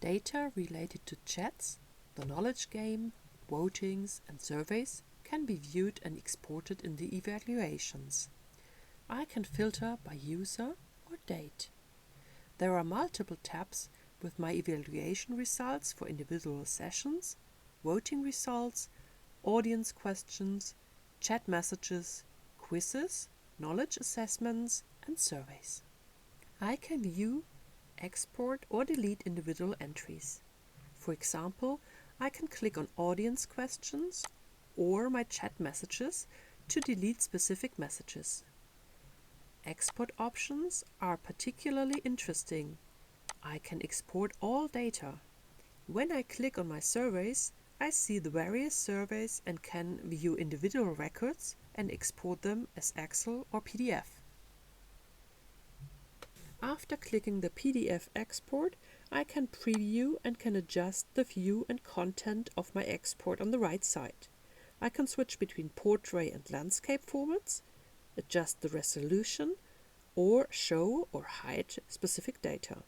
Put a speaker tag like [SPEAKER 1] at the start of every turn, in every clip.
[SPEAKER 1] Data related to chats, the knowledge game, votings and surveys can be viewed and exported in the evaluations. I can filter by user or date. There are multiple tabs with my evaluation results for individual sessions, voting results, audience questions, chat messages, quizzes, knowledge assessments, and surveys. I can view, export, or delete individual entries. For example, I can click on audience questions or my chat messages to delete specific messages. Export options are particularly interesting. I can export all data. When I click on my surveys, I see the various surveys and can view individual records and export them as Excel or PDF. After clicking the PDF export, I can preview and can adjust the view and content of my export on the right side. I can switch between portrait and landscape formats, adjust the resolution, or show or hide specific data.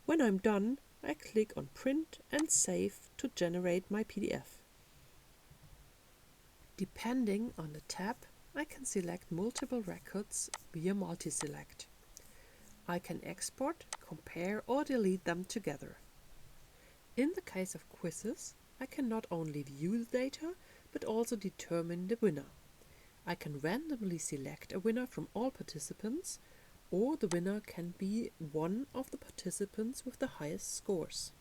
[SPEAKER 1] When I'm done, I click on Print and Save to generate my PDF. Depending on the tab, I can select multiple records via multi-select. I can export, compare or delete them together. In the case of quizzes, I can not only view the data, but also determine the winner. I can randomly select a winner from all participants, or the winner can be one of the participants with the highest scores.